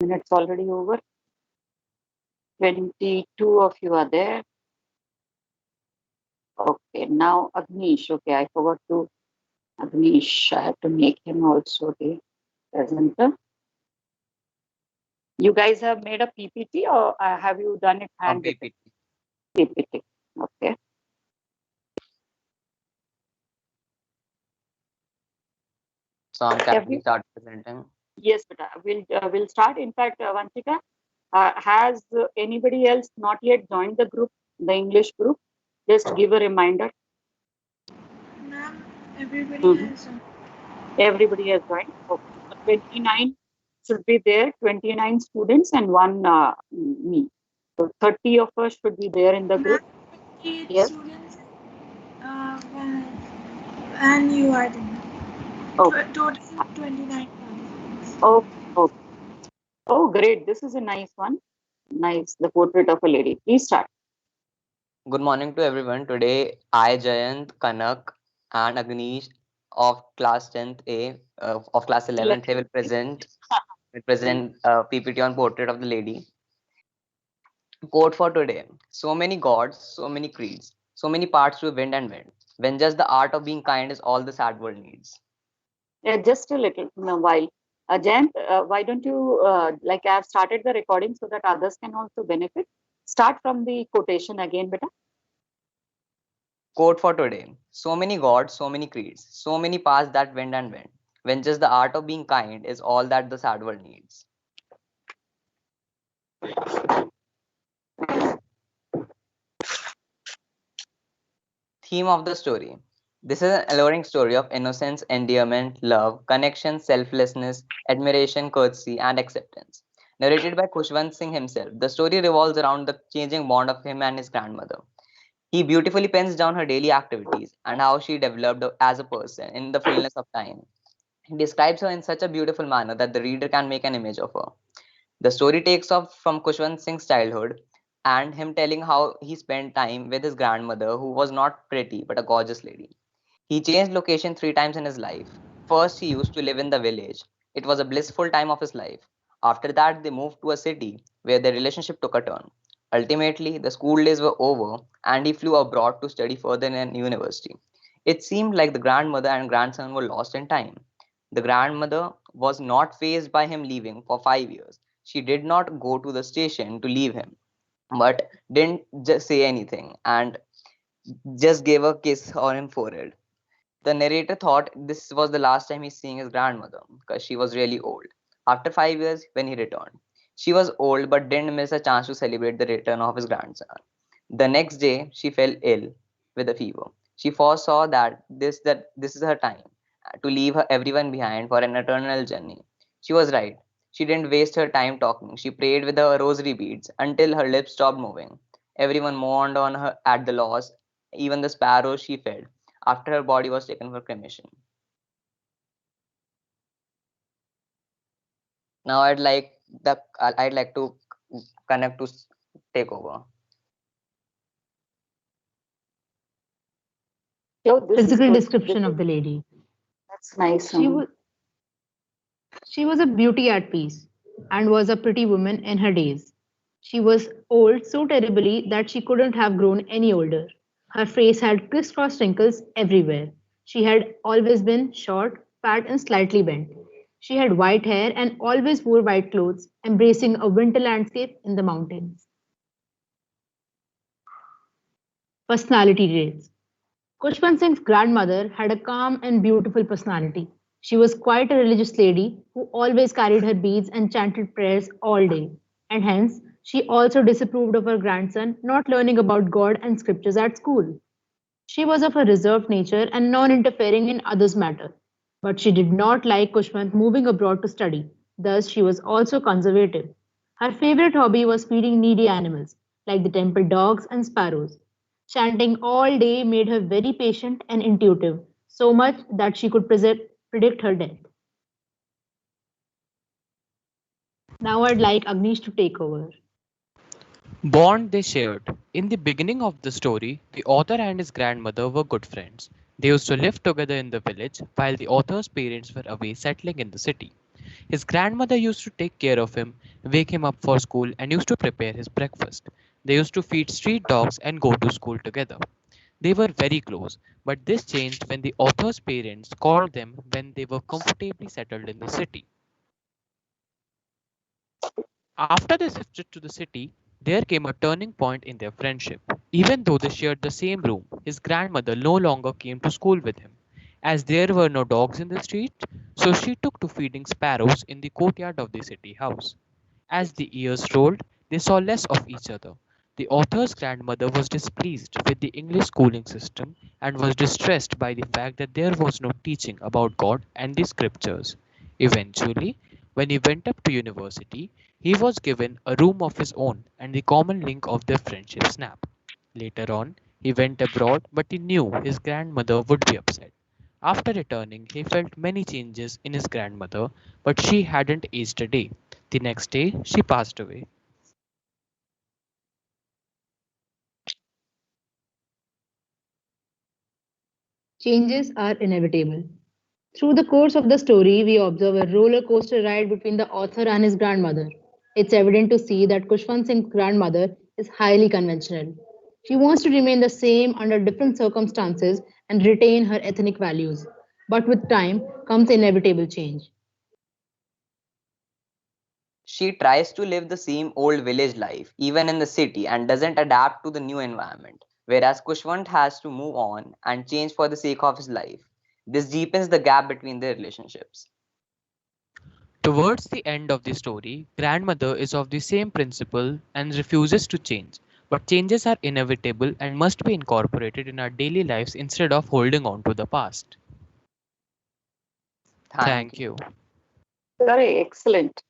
minutes already over. 22 of you are there. Okay, now Agnish. Okay, I forgot to Agnish. I have to make him also the presenter. You guys have made a PPT or have you done it handwritten? PPT. Okay. So can we start presenting? Yes, but we'll start. In fact, Vanchika, has anybody else not yet joined the group, the English group? Just give a reminder. Ma'am, everybody has Everybody has joined. Okay. So 29 should be there, 29 students and one me. So 30 of us should be there in the group. 28 Yes. students and you are there. Total 29 participants. Oh, oh, great. This is a nice one. Nice. The portrait of a lady. Please start. Good morning to everyone. Today, I, Jayant, Kanak, and Agnish of class 10th A of class 11th A will present PPT on portrait of the lady. Quote for today: so many gods, so many creeds, so many parts to wind and wind. When just the art of being kind is all the sad world needs. Just a little while. Jayant, why don't you, like I have started the recording so that others can also benefit. Start from the quotation again, beta. Quote for today: so many gods, so many creeds, so many paths that wind and wind. When just the art of being kind is all that the sad world needs. Theme of the story. This is an alluring story of innocence, endearment, love, connection, selflessness, admiration, courtesy, and acceptance. Narrated by Khushwant Singh himself, the story revolves around the changing bond of him and his grandmother. He beautifully pens down her daily activities and how she developed as a person in the fullness of time. He describes her in such a beautiful manner that the reader can make an image of her. The story takes off from Khushwant Singh's childhood and him telling how he spent time with his grandmother, who was not pretty but a gorgeous lady. He changed location 3 times in his life. First, he used to live in the village. It was a blissful time of his life. After that, they moved to a city where their relationship took a turn. Ultimately, the school days were over and he flew abroad to study further in a university. It seemed like the grandmother and grandson were lost in time. The grandmother was not fazed by him leaving for 5 years. She did not go to the station to leave him, but didn't just say anything and just gave a kiss on his forehead. The narrator thought this was the last time he's seeing his grandmother because she was really old. After 5 years, when he returned, she was old but didn't miss a chance to celebrate the return of his grandson. The next day, she fell ill with a fever. She foresaw that this is her time to leave everyone behind for an eternal journey. She was right. She didn't waste her time talking. She prayed with her rosary beads until her lips stopped moving. Everyone mourned on her at the loss, even the sparrows she fed after her body was taken for cremation. Now I'd like to connect to take over. Physical description of the lady. That's nice. She was a beauty at peace and was a pretty woman in her days. She was old so terribly that she couldn't have grown any older. Her face had crisscross wrinkles everywhere. She had always been short, fat, and slightly bent. She had white hair and always wore white clothes, embracing a winter landscape in the mountains. Personality traits. Kushwant Singh's grandmother had a calm and beautiful personality. She was quite a religious lady who always carried her beads and chanted prayers all day, and hence she also disapproved of her grandson not learning about God and scriptures at school. She was of a reserved nature and non interfering in others' matter, but she did not like Kushwant moving abroad to study, thus, she was also conservative. Her favorite hobby was feeding needy animals, like the temple dogs and sparrows. Chanting all day made her very patient and intuitive, so much that she could predict her death. Now I'd like Agnish to take over. Bond they shared. In the beginning of the story, the author and his grandmother were good friends. They used to live together in the village while the author's parents were away settling in the city. His grandmother used to take care of him, wake him up for school, and used to prepare his breakfast. They used to feed street dogs and go to school together. They were very close, but this changed when the author's parents called them when they were comfortably settled in the city. After they shifted to the city, there came a turning point in their friendship. Even though they shared the same room, his grandmother no longer came to school with him. As there were no dogs in the street, so she took to feeding sparrows in the courtyard of the city house. As the years rolled, they saw less of each other. The author's grandmother was displeased with the English schooling system and was distressed by the fact that there was no teaching about God and the scriptures. Eventually, when he went up to university, he was given a room of his own and the common link of their friendship snapped. Later on, he went abroad, but he knew his grandmother would be upset. After returning, he felt many changes in his grandmother, but she hadn't aged a day. The next day, she passed away. Changes are inevitable. Through the course of the story, we observe a roller coaster ride between the author and his grandmother. It's evident to see that Kushwant Singh's grandmother is highly conventional. She wants to remain the same under different circumstances and retain her ethnic values. But with time comes inevitable change. She tries to live the same old village life, even in the city, and doesn't adapt to the new environment, whereas Kushwant has to move on and change for the sake of his life. This deepens the gap between their relationships. Towards the end of the story, grandmother is of the same principle and refuses to change. But changes are inevitable and must be incorporated in our daily lives instead of holding on to the past. Thank Thank you. you. Very excellent.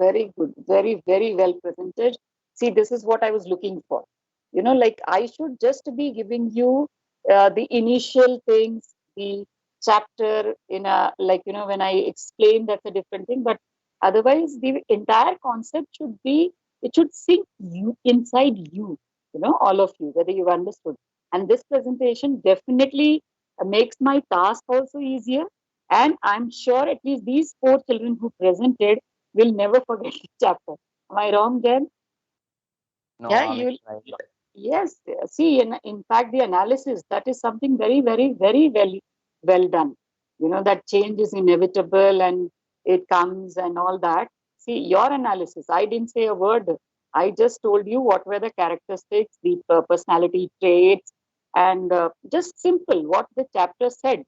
Very good. Very, very well presented. See, this is what I was looking for. Like I should just be giving you the initial things, the chapter in a, like, when I explain, that's a different thing. But otherwise, the entire concept should be, it should sink you inside you, all of you, whether you've understood. And this presentation definitely makes my task also easier. And I'm sure at least these four children who presented will never forget the chapter. Am I wrong, Jen? No, Yeah, I'm you will. right. Yes. See, in fact, the analysis, that is something very, very, very well done. That change is inevitable and it comes and all that. See, your analysis, I didn't say a word. I just told you what were the characteristics, the personality traits, and just simple what the chapter said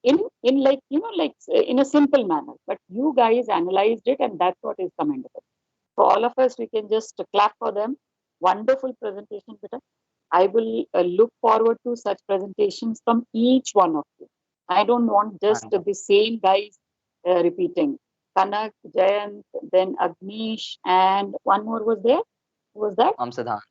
in like in a simple manner. But you guys analyzed it, and that's what is commendable. So all of us, we can just clap for them. Wonderful presentation, Peter. I will look forward to such presentations from each one of you. I don't want just Thank you. the same guys repeating. Kanak, Jayant, then Agnish, and one more was there. Who was that? Siddhant.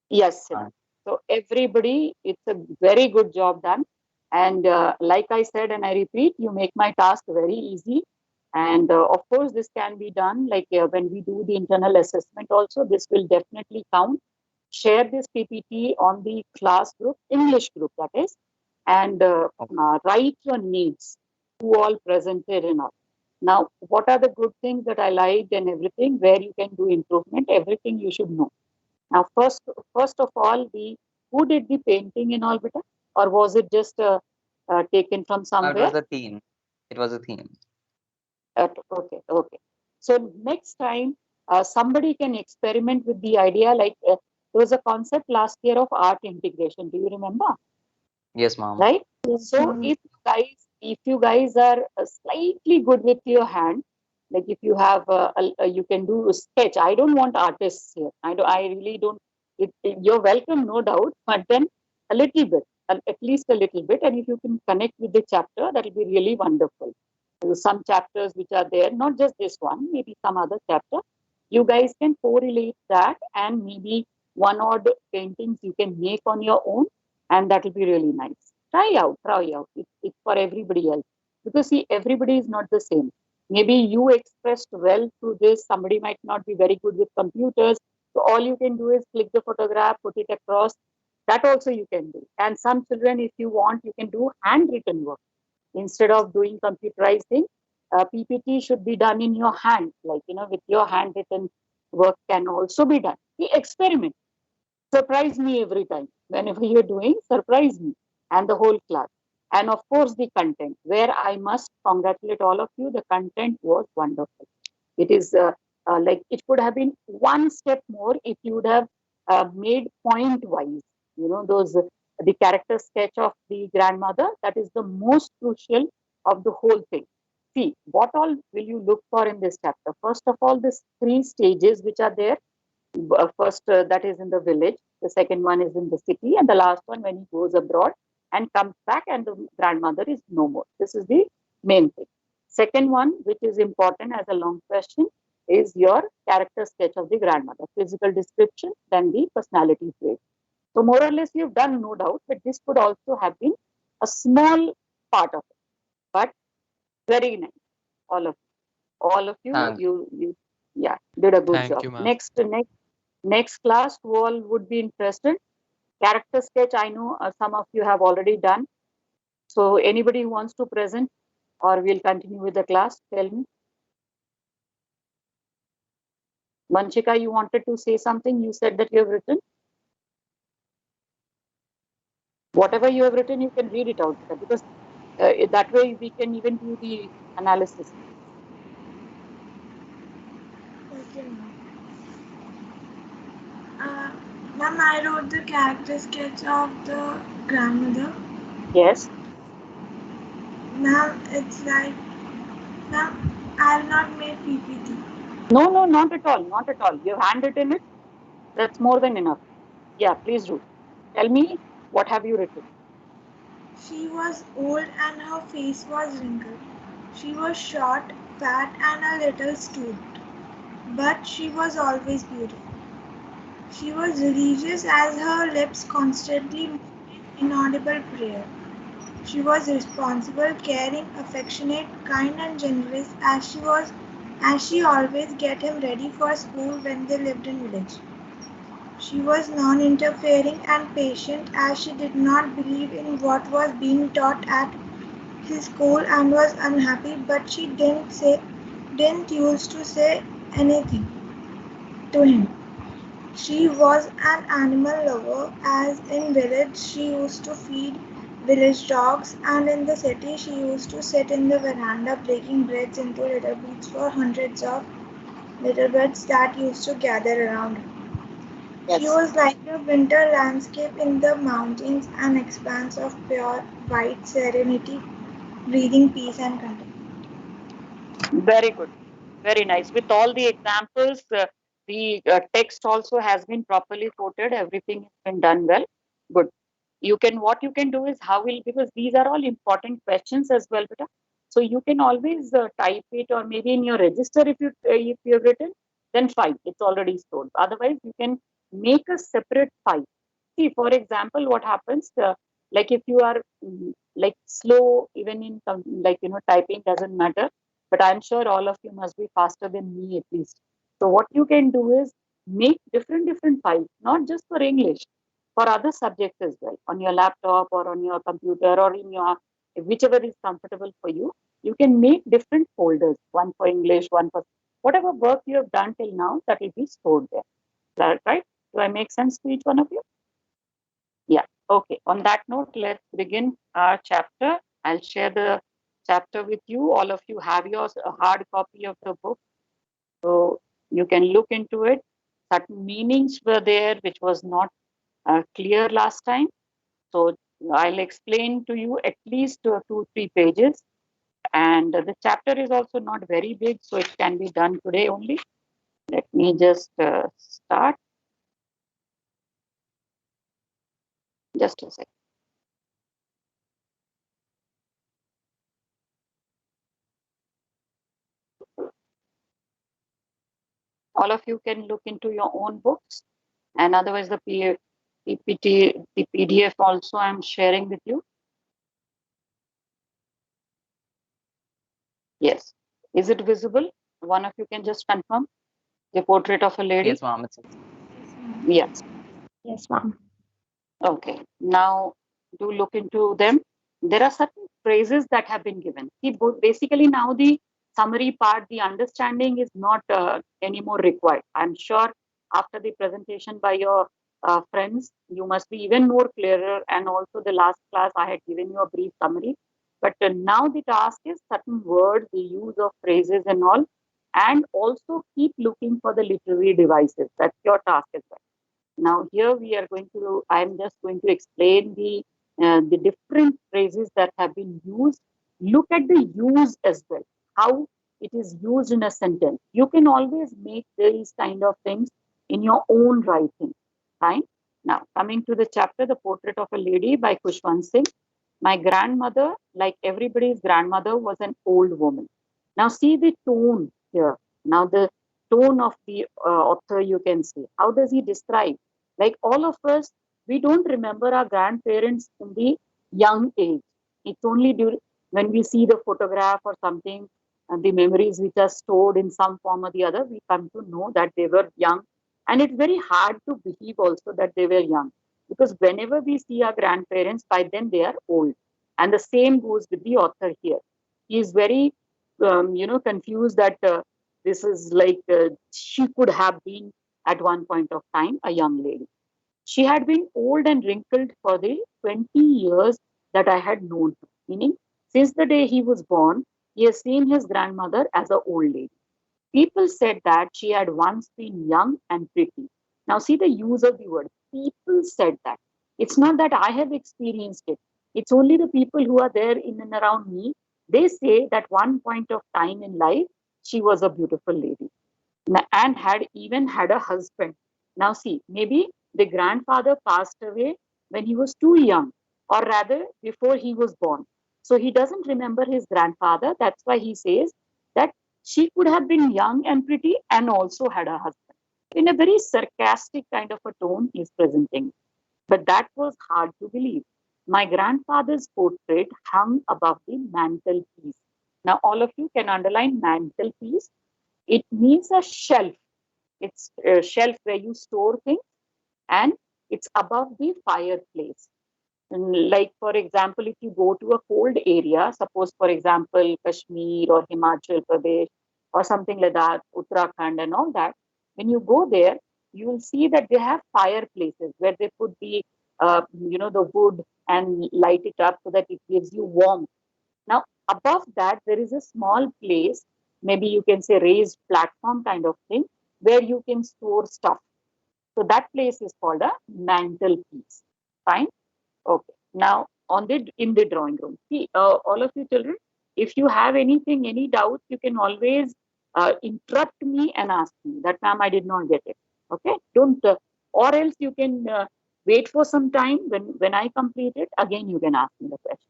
Yes, Siddharth. So everybody, it's a very good job done. And like I said, and I repeat, you make my task very easy. And of course, this can be done like when we do the internal assessment also, this will definitely count. Share this PPT on the class group, English group that is, and write your names, who all presented and all. Now, what are the good things that I liked and everything, where you can do improvement, everything you should know. Now, first of all, the who did the painting in all, beta, or was it just taken from It somewhere? was a theme. It was a theme. Okay, okay. So next time, somebody can experiment with the idea. Like there was a concept last year of art integration. Do you remember? Yes, mom. Right. Yes, So ma'am. if you guys are slightly good with your hand, like if you have you can do a sketch. I don't want artists here. I really don't. You're welcome, no doubt, but then a little bit, at least a little bit, and if you can connect with the chapter, that will be really wonderful. Some chapters which are there, not just this one, maybe some other chapter, you guys can correlate that, and maybe one odd paintings you can make on your own, and that will be really nice. Try out. It's for everybody else, because see, everybody is not the same. Maybe you expressed well through this, somebody might not be very good with computers, so all you can do is click the photograph, put it across. That also you can do. And some children, if you want, you can do handwritten work instead of doing computerized thing. PPT should be done in your hand, like, with your handwritten work can also be done. We experiment. Surprise me every time. Whenever you're doing, surprise me and the whole class. And of course, the content, where I must congratulate all of you. The content was wonderful. It is like it could have been one step more if you would have made point wise. Those the character sketch of the grandmother. That is the most crucial of the whole thing. See, what all will you look for in this chapter? First of all, these three stages which are there. First, that is in the village. The second one is in the city, and the last one when he goes abroad and comes back, and the grandmother is no more. This is the main thing. Second one, which is important as a long question, is your character sketch of the grandmother, physical description, then the personality trait. So more or less you've done, no doubt, but this could also have been a small part of it, but very nice. All of you, Thank you, yeah, did a good Thank job. you, ma'am. Next class, who all would be interested? Character sketch, I know some of you have already done. So anybody who wants to present, or we'll continue with the class, tell me. Vanshika, you wanted to say something? You said that you have written. Whatever you have written, you can read it out, because that way we can even do the analysis. Okay, ma'am. Ma'am, I wrote the character sketch of the grandmother. Yes. Ma'am, it's like, ma'am, I have not made PPT. No, not at all. Not at all. You have handwritten it. That's more than enough. Yeah, please do. Tell me, what have you written? She was old and her face was wrinkled. She was short, fat, and a little stooped, but she was always beautiful. She was religious as her lips constantly moved in inaudible prayer. She was responsible, caring, affectionate, kind, and generous as she always get him ready for school when they lived in village. She was non-interfering and patient as she did not believe in what was being taught at his school and was unhappy, but she didn't used to say anything to him. She was an animal lover, as in village she used to feed village dogs, and in the city she used to sit in the veranda breaking breads into little bits for hundreds of little birds that used to gather around her. She Yes. was like a winter landscape in the mountains, an expanse of pure white serenity, breathing peace and content. Very good. Very nice. With all the examples, the text also has been properly quoted. Everything has been done well. Good. What you can do is because these are all important questions as well, beta. So you can always type it, or maybe in your register if you have written, then fine, it's already stored. Otherwise, you can make a separate file. See, for example, what happens, like if you are like slow, even in like typing doesn't matter, but I'm sure all of you must be faster than me at least. So what you can do is make different files, not just for English, for other subjects as well, on your laptop or on your computer or in your whichever is comfortable for you. You can make different folders, one for English, one for whatever work you have done till now, that will be stored there. Is that right? Do I make sense to each one of you? Yeah. Okay. On that note, let's begin our chapter. I'll share the chapter with you. All of you have your hard copy of the book, so you can look into it. Certain meanings were there which was not clear last time. So I'll explain to you at least 2-3 pages. And the chapter is also not very big, so it can be done today only. Let me just start. Just a second. All of you can look into your own books, and otherwise the PPT, the PDF also I'm sharing with you. Yes. Is it visible? One of you can just confirm the portrait of a lady. Yes, ma'am. Yes. Yes, ma'am. Okay. Now do look into them. There are certain phrases that have been given. See, basically now the summary part, the understanding is not anymore required. I'm sure after the presentation by your friends, you must be even more clearer. And also the last class, I had given you a brief summary. But now the task is certain words, the use of phrases and all, and also keep looking for the literary devices. That's your task as well. Now here we are going to, I'm just going to explain the different phrases that have been used. Look at the use as well, how it is used in a sentence. You can always make these kind of things in your own writing, right? Now coming to the chapter, The Portrait of a Lady by Khushwant Singh. My grandmother, like everybody's grandmother, was an old woman. Now see the tone here. Now the tone of the author, you can see. How does he describe? Like all of us, we don't remember our grandparents in the young age. It's only during when we see the photograph or something, and the memories which are stored in some form or the other, we come to know that they were young. And it's very hard to believe also that they were young, because whenever we see our grandparents, by then they are old. And the same goes with the author here. He is very, confused that this is like she could have been at one point of time a young lady. She had been old and wrinkled for the 20 years that I had known her. Meaning, since the day he was born, he has seen his grandmother as an old lady. People said that she had once been young and pretty. Now, see the use of the word. People said that. It's not that I have experienced it. It's only the people who are there in and around me. They say that one point of time in life, she was a beautiful lady and had even had a husband. Now, see, maybe the grandfather passed away when he was too young, or rather before he was born. So he doesn't remember his grandfather. That's why he says that she could have been young and pretty and also had a husband. In a very sarcastic kind of a tone, he's presenting. But that was hard to believe. My grandfather's portrait hung above the mantelpiece. Now, all of you can underline mantelpiece. It means a shelf. It's a shelf where you store things, and it's above the fireplace. And like, for example, if you go to a cold area, suppose, for example, Kashmir or Himachal Pradesh or something like that, Uttarakhand and all that, when you go there, you will see that they have fireplaces where they put the wood and light it up so that it gives you warmth. Now, above that, there is a small place, maybe you can say raised platform kind of thing, where you can store stuff. So that place is called a mantelpiece. Fine. Okay. Now, in the drawing room, see, all of you children, if you have anything, any doubts, you can always interrupt me and ask me that, ma'am, I did not get it. Okay. Don't, or else you can wait for some time. When I complete it, again, you can ask me the question.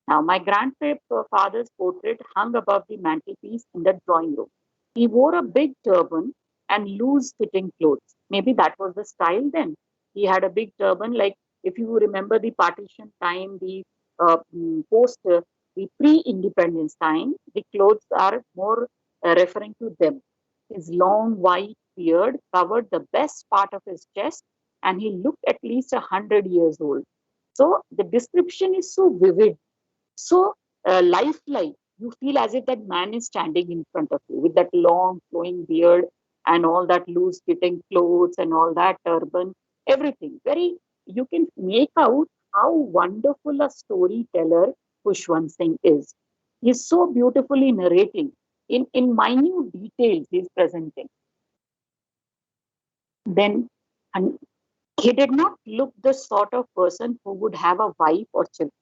Now, my grandfather's portrait hung above the mantelpiece in the drawing room. He wore a big turban and loose fitting clothes. Maybe that was the style then. He had a big turban, like if you remember the partition time, the post, the pre-independence time, the clothes are more referring to them. His long white beard covered the best part of his chest, and he looked at least 100 years old. So the description is so vivid, so lifelike. You feel as if that man is standing in front of you with that long flowing beard and all that loose fitting clothes and all that turban, everything. Very, you can make out how wonderful a storyteller Khushwant Singh is. He's so beautifully narrating. In minute details, he's presenting. Then, and he did not look the sort of person who would have a wife or children.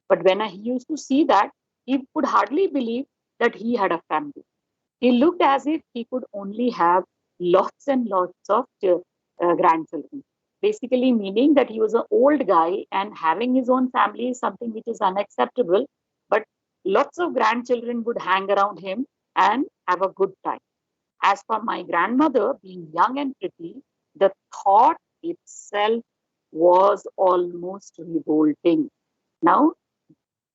But when he used to see that, he could hardly believe that he had a family. He looked as if he could only have lots and lots of grandchildren. Basically, meaning that he was an old guy and having his own family is something which is unacceptable. But lots of grandchildren would hang around him and have a good time. As for my grandmother being young and pretty, the thought itself was almost revolting. Now,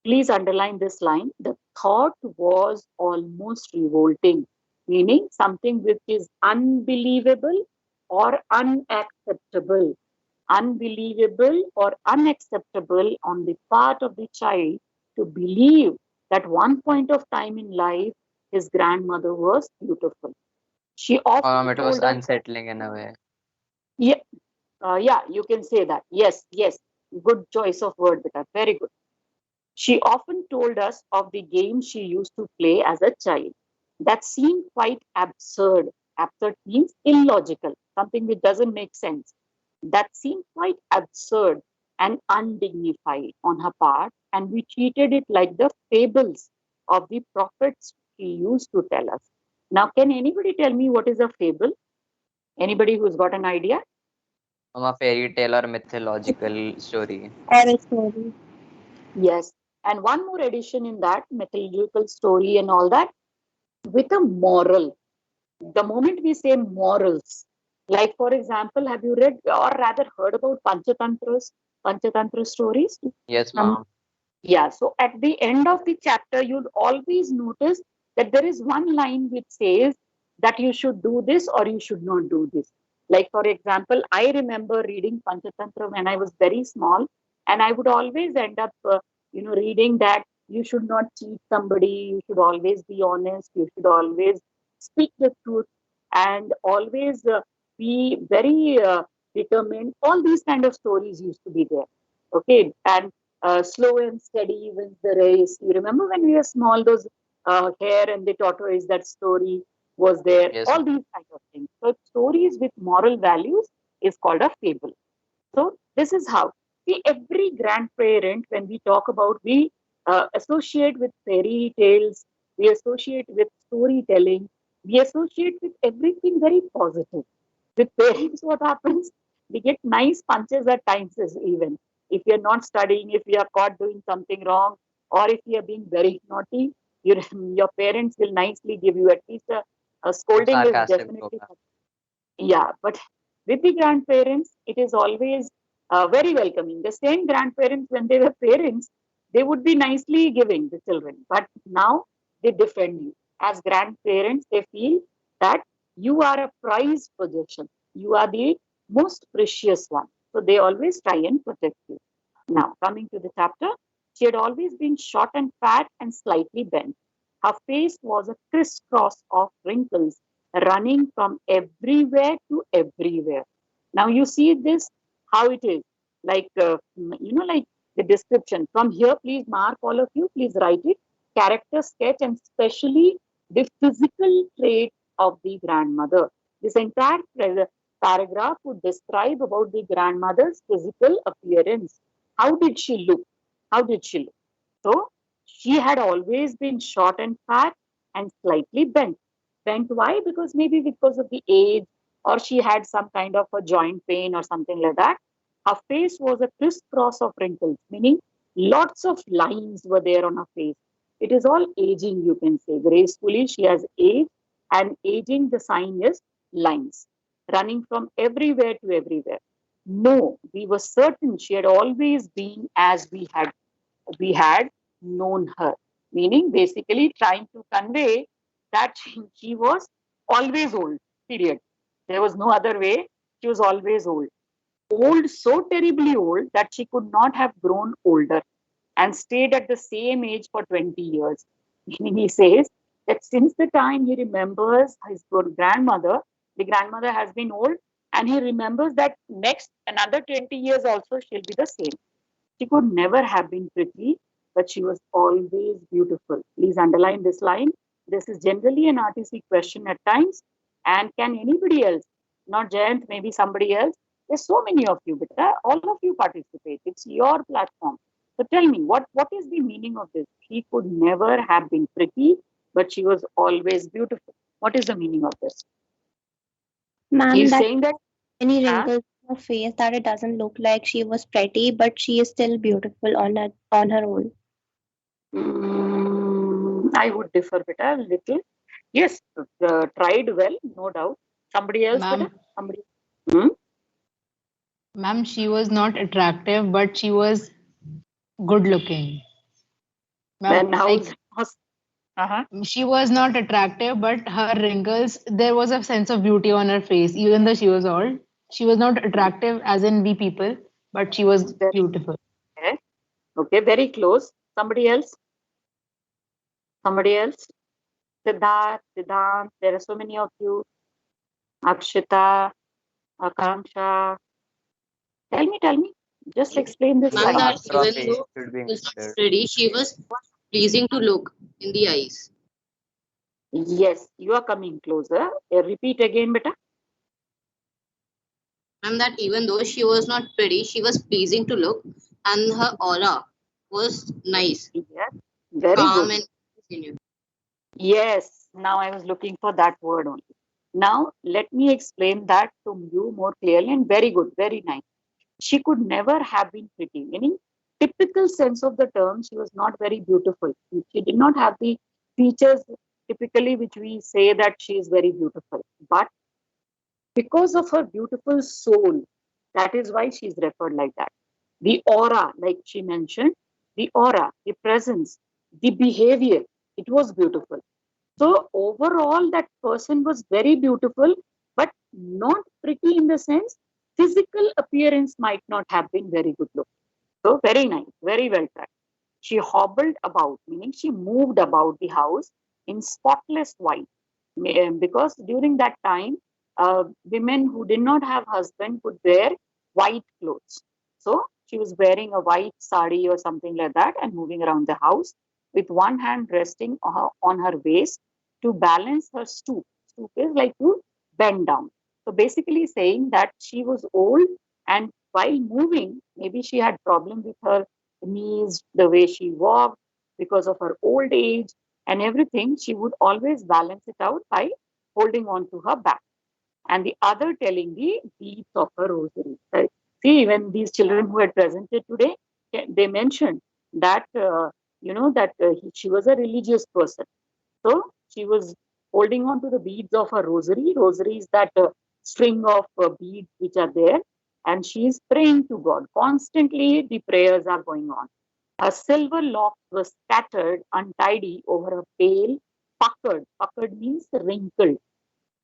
please underline this line. The thought was almost revolting, meaning something which is unbelievable or unacceptable. Unbelievable or unacceptable on the part of the child to believe that one point of time in life his grandmother was beautiful. She often It was told us, unsettling in a way. yeah, yeah, you can say that. Yes, yes, good choice of word, Beta. Very good. She often told us of the games she used to play as a child that seemed quite absurd. Absurd means illogical, something which doesn't make sense. That seemed quite absurd and undignified on her part, and we treated it like the fables of the prophets she used to tell us. Now, can anybody tell me what is a fable? Anybody who's got an idea? From a fairy tale or mythological story. Or a story. Yes. And one more addition in that mythological story and all that with a moral. The moment we say morals, like for example, have you read or rather heard about Panchatantra stories? Yes, Um, ma'am. Yeah, so at the end of the chapter, you'll always notice that there is one line which says that you should do this or you should not do this. Like, for example, I remember reading Panchatantra when I was very small, and I would always end up, reading that you should not cheat somebody, you should always be honest, you should always speak the truth, and always be very determined. All these kind of stories used to be there. Okay, and slow and steady wins the race. You remember when we were small, those hare and the tortoise, that story was there. Yes, All ma'am. these kind of things. So stories with moral values is called a fable. So this is how. See, every grandparent, when we talk about, we associate with fairy tales, we associate with storytelling, we associate with everything very positive. With parents, what happens? We get nice punches at times as even. If you're not studying, if you are caught doing something wrong, or if you are being very naughty, your, your parents will nicely give you at least a Some scolding is sarcastic definitely, program. yeah, but with the grandparents, it is always very welcoming. The same grandparents, when they were parents, they would be nicely giving the children, but now they defend you. As grandparents, they feel that you are a prized possession. You are the most precious one. So they always try and protect you. Now, coming to the chapter, she had always been short and fat and slightly bent. Her face was a crisscross of wrinkles running from everywhere to everywhere. Now you see this, how it is. Like, like the description. From here, please mark all of you, please write it. Character sketch and especially the physical trait of the grandmother. This entire paragraph would describe about the grandmother's physical appearance. How did she look? How did she look? So she had always been short and fat and slightly bent. Bent why? Because maybe because of the age, or she had some kind of a joint pain or something like that. Her face was a crisscross of wrinkles, meaning lots of lines were there on her face. It is all aging, you can say. Gracefully, she has aged, and aging, the sign is lines running from everywhere to everywhere. No, we were certain she had always been as we had known her, meaning basically trying to convey that she was always old, period. There was no other way. She was always old. Old, so terribly old that she could not have grown older and stayed at the same age for 20 years. Meaning, he says that since the time he remembers his grandmother, the grandmother has been old, and he remembers that next another 20 years also she'll be the same. She could never have been pretty, but she was always beautiful. Please underline this line. This is generally an RTC question at times. And can anybody else, not Jayant, maybe somebody else? There's so many of you, but all of you participate. It's your platform. So tell me, what is the meaning of this? She could never have been pretty, but she was always beautiful. What is the meaning of this? Ma'am, He's that saying that, any huh? wrinkles on her face that it doesn't look like she was pretty, but she is still beautiful on her own. I would differ better a little. Yes, tried well, no doubt. Somebody else better? Ma'am, Somebody. Hmm? ma'am, she was not attractive, but she was good looking. Ma'am, Then how? like Uh-huh. she was not attractive, but her wrinkles, there was a sense of beauty on her face, even though she was old. She was not attractive as in we people, but she was Very beautiful. okay. Okay, very close. Somebody else? Somebody else? Siddharth, Siddhant, there are so many of you. Akshita, Akanksha. Tell me. Just explain this Ma'am, line. that Answer of even A though should she be was not included. pretty, she was pleasing to look in the eyes. Yes, you are coming closer. Repeat again, beta. Ma'am, that even though she was not pretty, she was pleasing to look, and her aura was nice, Yes, very calm, good. and genuine. Yes, now I was looking for that word only. Now, let me explain that to you more clearly and very good, very nice. She could never have been pretty, meaning typical sense of the term, she was not very beautiful. She did not have the features typically which we say that she is very beautiful. But because of her beautiful soul, that is why she is referred like that. The aura, like she mentioned, the aura, the presence, the behavior, it was beautiful. So overall, that person was very beautiful, but not pretty in the sense physical appearance might not have been very good look. So very nice, very well tried. She hobbled about, meaning she moved about the house in spotless white. Because during that time, women who did not have husband could wear white clothes. So she was wearing a white sari or something like that and moving around the house with one hand resting on her waist to balance her stoop. Stoop is like to bend down. So basically saying that she was old and while moving, maybe she had problem with her knees, the way she walked because of her old age and everything, she would always balance it out by holding on to her back. And the other telling the deeds of her rosary. Right? See, even these children who had presented today, they mentioned that, she was a religious person. So she was holding on to the beads of her rosary. Rosary is that string of beads which are there. And she is praying to God. Constantly, the prayers are going on. Her silver locks were scattered, untidy over a pale, puckered means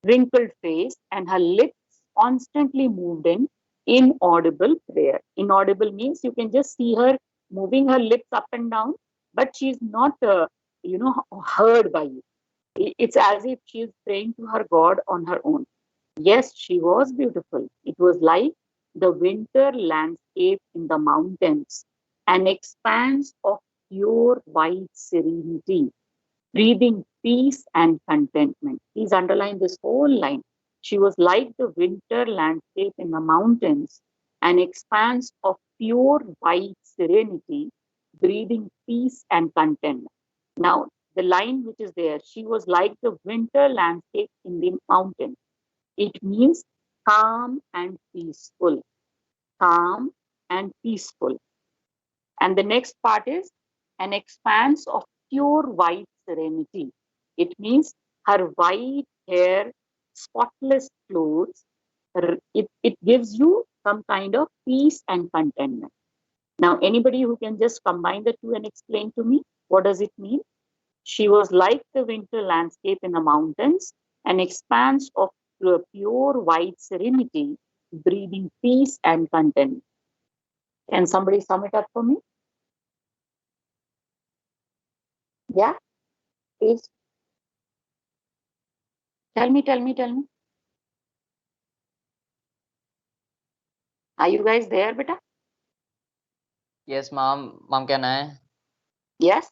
wrinkled face, and her lips constantly moved in inaudible prayer. Inaudible means you can just see her moving her lips up and down, but she's not, heard by you. It's as if she is praying to her God on her own. Yes, she was beautiful. It was like the winter landscape in the mountains, an expanse of pure white serenity, breathing peace and contentment. Please underline this whole line. She was like the winter landscape in the mountains, an expanse of pure white serenity, breathing peace and contentment. Now, the line which is there, she was like the winter landscape in the mountains. It means calm and peaceful. Calm and peaceful. And the next part is an expanse of pure white serenity. It means her white hair, spotless clothes, it gives you some kind of peace and contentment. Now, anybody who can just combine the two and explain to me, what does it mean? She was like the winter landscape in the mountains, an expanse of pure white serenity, breathing peace and contentment. Can somebody sum it up for me? Yeah, please. Tell me. Are you guys there, beta? Yes, mom. Mom, can I? Yes.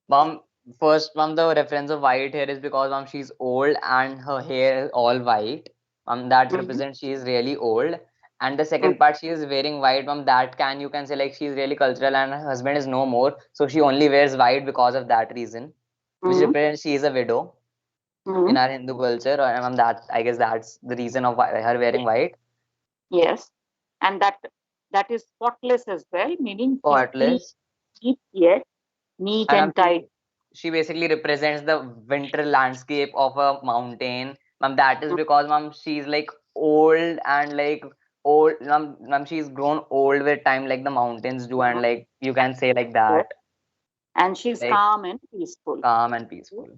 Mom, first, mom, the reference of white hair is because, mom, she's old and her hair is all white. Mom, that Mm-hmm. represents she is really old. And the Mm-hmm. second part, she is wearing white, mom. That you can say like she's really cultural and her husband is no more. So she only wears white because of that reason, which Mm-hmm. represents she is a widow Mm-hmm. in our Hindu culture. And mom, that I guess that's the reason of her wearing white. Yes. And that is spotless as well, meaning she's clean, Spotless. neat, yes, neat And and tidy. she basically represents the winter landscape of a mountain. Ma'am, that is because ma'am she's like old and like old ma'am she's grown old with time like the mountains do and like you can say like Yes. that. And she's Like calm and peaceful. calm and peaceful.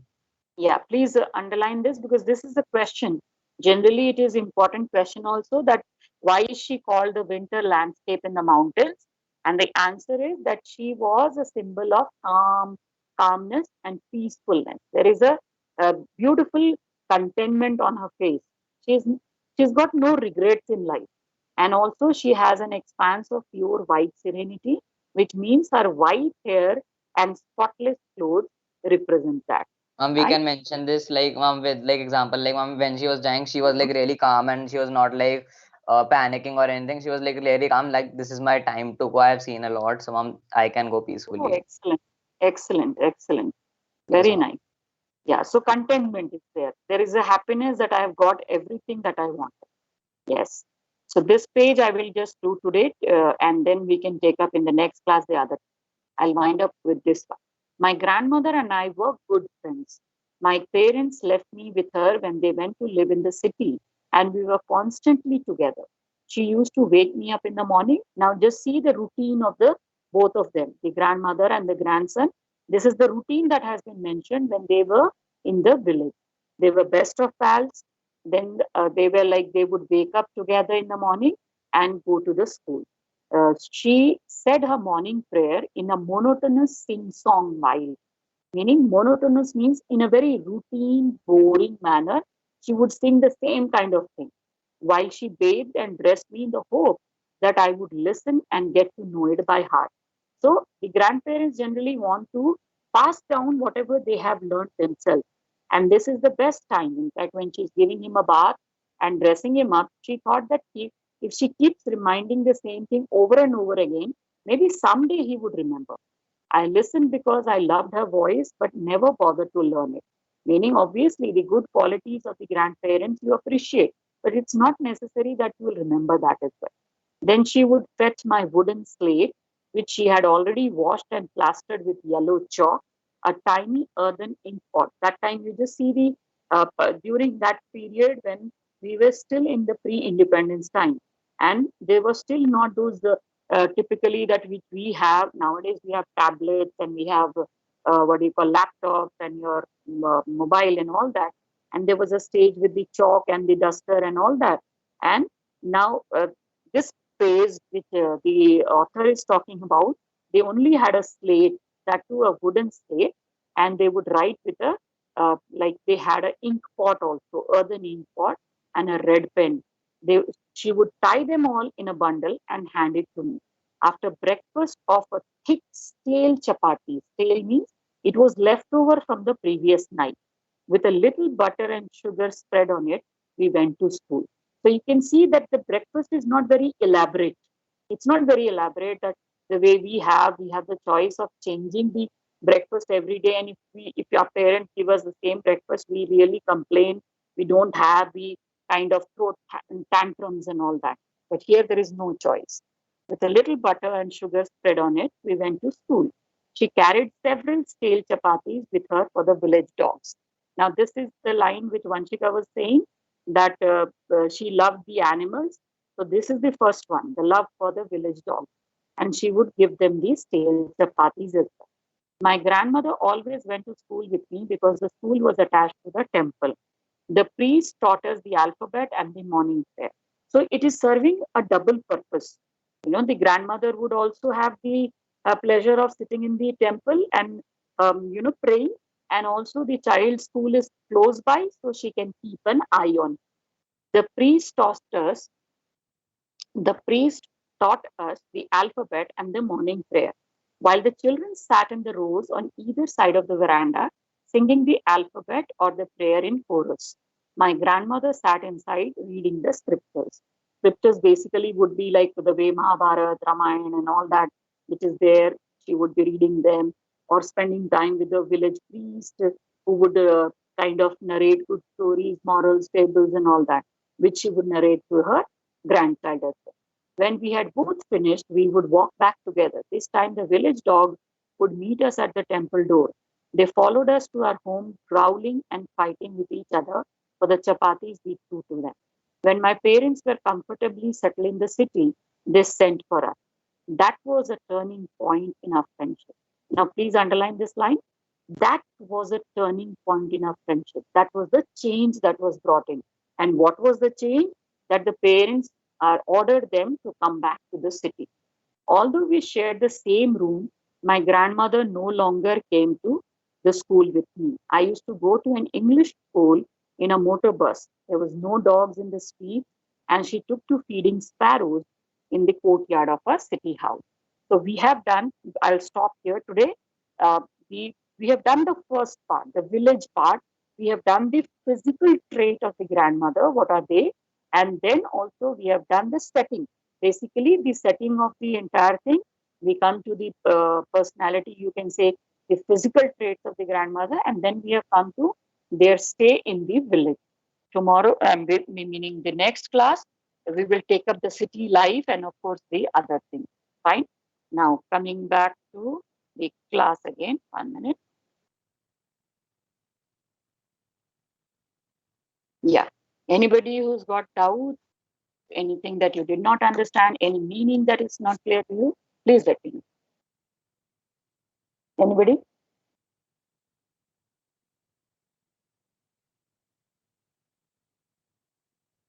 Yeah, please underline this because this is a question. Generally, it is important question also that why is she called the winter landscape in the mountains? And the answer is that she was a symbol of calm, calmness and peacefulness. There is a beautiful contentment on her face. She's she's got no regrets in life. And also she has an expanse of pure white serenity, which means her white hair and spotless clothes represent that, We right? can mention this like with like example like when she was dying, she was like really calm and she was not like panicking or anything. She was like really calm. Like this is my time to go. I have seen a lot, so I can go Oh, peacefully. excellent, excellent, excellent. Yes, Very ma'am. nice. Yeah, so contentment is there. There is a happiness that I have got everything that I want. Yes. So this page I will just do today, and then we can take up in the next class the other. I'll wind up with this one. My grandmother and I were good friends. My parents left me with her when they went to live in the city, and we were constantly together. She used to wake me up in the morning. Now, just see the routine of the both of them, the grandmother and the grandson. This is the routine that has been mentioned when they were in the village. They were best of pals. Then they were like they would wake up together in the morning and go to the school. She said her morning prayer in a monotonous sing song while, meaning monotonous means in a very routine, boring manner. She would sing the same kind of thing while she bathed and dressed me in the hope that I would listen and get to know it by heart. So the grandparents generally want to pass down whatever they have learned themselves. And this is the best time. In fact, when she's giving him a bath and dressing him up, she thought that if she keeps reminding the same thing over and over again, maybe someday he would remember. I listened because I loved her voice, but never bothered to learn it. Meaning, obviously, the good qualities of the grandparents you appreciate, but it's not necessary that you will remember that as well. Then she would fetch my wooden slate, which she had already washed and plastered with yellow chalk, a tiny earthen ink pot. That time you just see the during that period when we were still in the pre-independence time, and there were still not those typically that which we have nowadays. We have tablets and we have what do you call laptops and your mobile and all that. And there was a stage with the chalk and the duster and all that. And now this phase which the author is talking about, they only had a slate, that too a wooden slate, and they would write with a like they had an ink pot also, earthen ink pot, and a red pen. They She would tie them all in a bundle and hand it to me. After breakfast of a thick stale chapati, stale means it was left over from the previous night, with a little butter and sugar spread on it, we went to school. So you can see that the breakfast is not very elaborate. It's not very elaborate that the way we have the choice of changing the breakfast every day. And if our parents give us the same breakfast, we really complain. We don't have the kind of throat tantrums and all that. But here there is no choice. With a little butter and sugar spread on it, we went to school. She carried several stale chapatis with her for the village dogs. Now, this is the line which Vanshika was saying, that she loved the animals. So, this is the first one, the love for the village dogs. And she would give them these stale chapatis as well. My grandmother always went to school with me because the school was attached to the temple. The priest taught us the alphabet and the morning prayer. So it is serving a double purpose. The grandmother would also have the pleasure of sitting in the temple and, praying. And also the child's school is close by, so she can keep an eye on. The priest taught us the priest taught us the alphabet and the morning prayer, while the children sat in the rows on either side of the veranda, singing the alphabet or the prayer in chorus. My grandmother sat inside reading the scriptures. Scriptures basically would be like the way Mahabharata, Ramayana, and all that, which is there. She would be reading them or spending time with the village priest who would kind of narrate good stories, morals, fables, and all that, which she would narrate to her grandchild as well. When we had both finished, we would walk back together. This time, the village dog would meet us at the temple door. They followed us to our home, growling and fighting with each other for the chapatis we threw to them. When my parents were comfortably settled in the city, they sent for us. That was a turning point in our friendship. Now, please underline this line. That was a turning point in our friendship. That was the change that was brought in. And what was the change? That the parents ordered them to come back to the city. Although we shared the same room, My grandmother no longer came to the school with me. I used to go to an English school in a motor bus. There was no dogs in the street, and she took to feeding sparrows in the courtyard of our city house. So we have done, I'll stop here today. Uh, we have done the first part, the village part. We have done the physical trait of the grandmother. What are they? And then also we have done the setting. Basically, the setting of the entire thing. We come to the personality, you can say the physical traits of the grandmother, and then we have come to their stay in the village. Tomorrow, meaning the next class, we will take up the city life and, of course, the other things. Fine. Now, coming back to the class again, 1 minute. Yeah. Anybody who's got doubts, anything that you did not understand, any meaning that is not clear to you, please let me know. Anybody?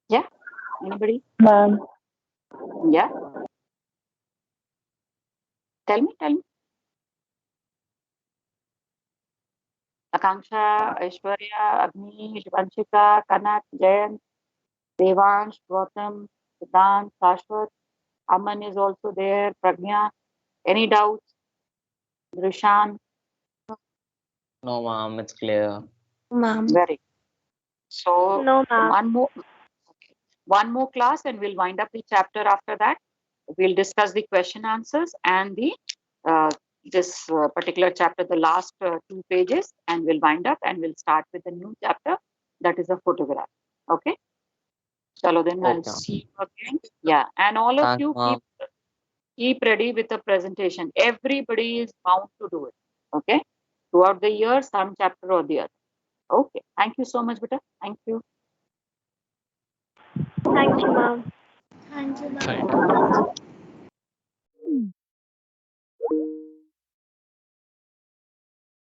Yeah. Anybody? Ma'am. Yeah. Tell me. Akanksha, Aishwarya, Agnish, Vanshika, Kanak, Jayant, Devansh, Gautam, Siddhant, Shashwat, Aman is also there, Pragya. Any doubts? Drishan? No, ma'am, it's clear. Ma'am. Very. So No, ma'am. one more class and we'll wind up the chapter after that. We'll discuss the question answers and the this particular chapter, the last 2 pages, and we'll wind up and we'll start with a new chapter that is a photograph. Okay. Chalo, then I'll Okay. see you again. Yeah, and all of Thanks, you ma'am. keep ready with the presentation. Everybody is bound to do it. Okay, throughout the year, some chapter or the other. Okay, thank you so much, Beta. Thank you. Thank you, ma'am. Thank you, ma'am. Right.